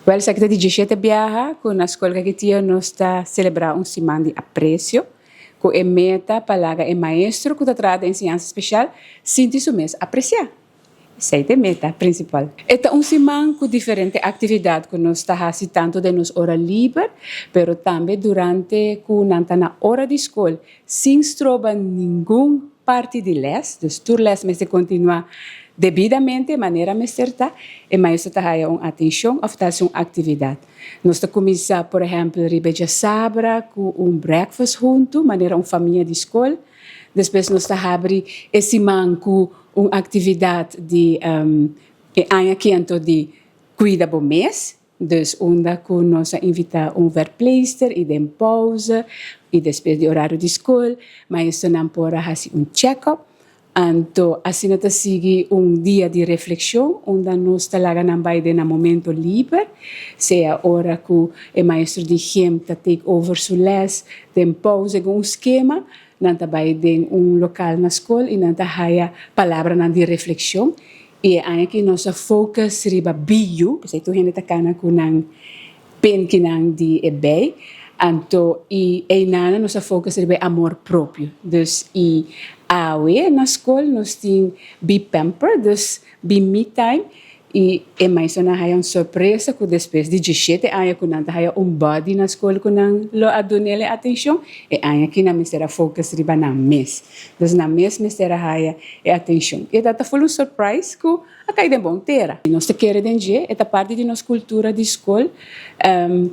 Well, sa kita di 17 viaja, com na escola que tinha nós está celebrar semana de aprecio, com a meta para o maestro que está de ensinança especial, sinta isso mesmo, apreciar. Essa é a meta principal. Esta semana com diferente atividade que nós está fazendo tanto de nos hora livre, pero também durante na hora de escola, sem trobar nenhum parte de les, dus tur les mas se continua devidamente, de maneira certa, e mais está aí uma atenção a fazer uma atividade. Nós está começar, por exemplo, ribeja sabra com breakfast junto, maneira uma família de escola. Depois nós está abrir esse man com uma atividade de anha de cuida do mês. Dus onda que nós invita verpleegster e de pausa e depois de horário de escola, mas isso não pode fazer check-up. Então, assim nós sigue dia de reflexão, onde nós não vai ter um momento livre, seja a hora que o maestro de gente take over sua les, de pausa com esquema, não vai ter local na escola e não vai palavra de reflexão. E aí que nossa focus riba bio, porque tu gente takana kunang pen kinang di ebay, anto e nana nossa focus riba amor próprio. Dus awe na escola nós tem be pamper, dus be me time e mais na haya surpresa que depois de 17 anos que nanta haya body na escola que não lo adonele atenção e aí que na mistera focus riba na mes. Dus na mes mistera haya e atenção. E data foi surprise que a caída bom terá. Nós te quer denje, esta parte de nossa cultura de escola,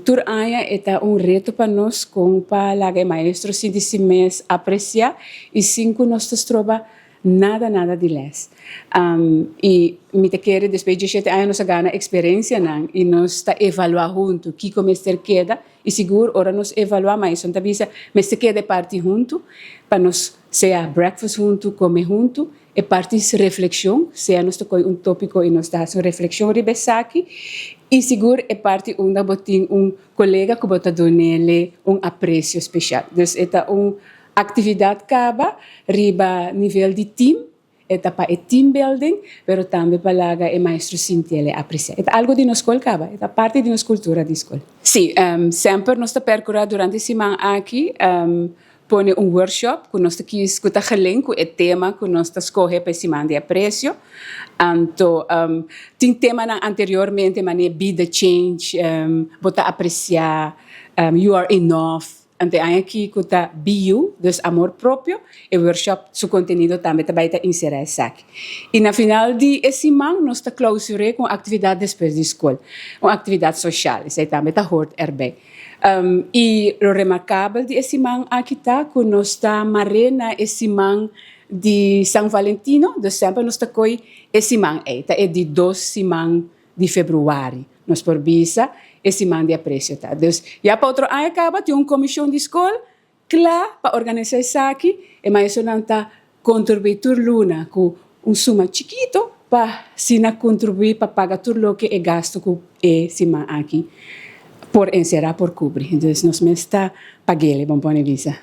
tur aya eta reto para nós com para laga maestro se desse mês apreciar e cinco nós te trova nada de les. E me te quer depois de 7 anos nós ganha experiência não e nós está evaluar junto que como este queda e seguro ora nós evaluar mais então avisa mas te queda parte junto para nós seja breakfast junto comer junto e parte de reflexão seja nós tocou tópico e nós está fazendo reflexão ribesaki e seguro é parte onde botin colega que bota donele apreço especial então esta atividade acaba riba nível de team, etapa é team building, pero também para o maestro sentir apreciar. É algo de nossa escola acaba, é parte de nossa cultura de escola. Sim, sempre nós percorrer durante a semana aqui, põe workshop que nós aqui escuta gelen com o tema que nós escolhe para a semana de aprecio. Então, tem tema anteriormente, mas be the change, botar apreciar, you are enough. Ante aqui que está bio, dus amor próprio, e o workshop, seu conteúdo também vai estar inserido aqui. E na final de semana, nós está clausurando com atividade depois de escola, uma atividade social, isso também está hort erbij. E o remarcável de semana aqui está que nós está marena semana de São Valentino, de sempre nós está coi semana é de 2 semanas de fevereiro, nós por visa esse man de apreço, tá? Dus, já para outro ano acaba, tem uma comissão de escola, claro, para organizar isso aqui, e mais ou menos contribuir por luna com suma chiquito, para se não contribuir para pagar tudo o que é gasto com esse man aqui, por encerrar, por cobrir. Então, nós mesmo está pagando, bom ponto de vista.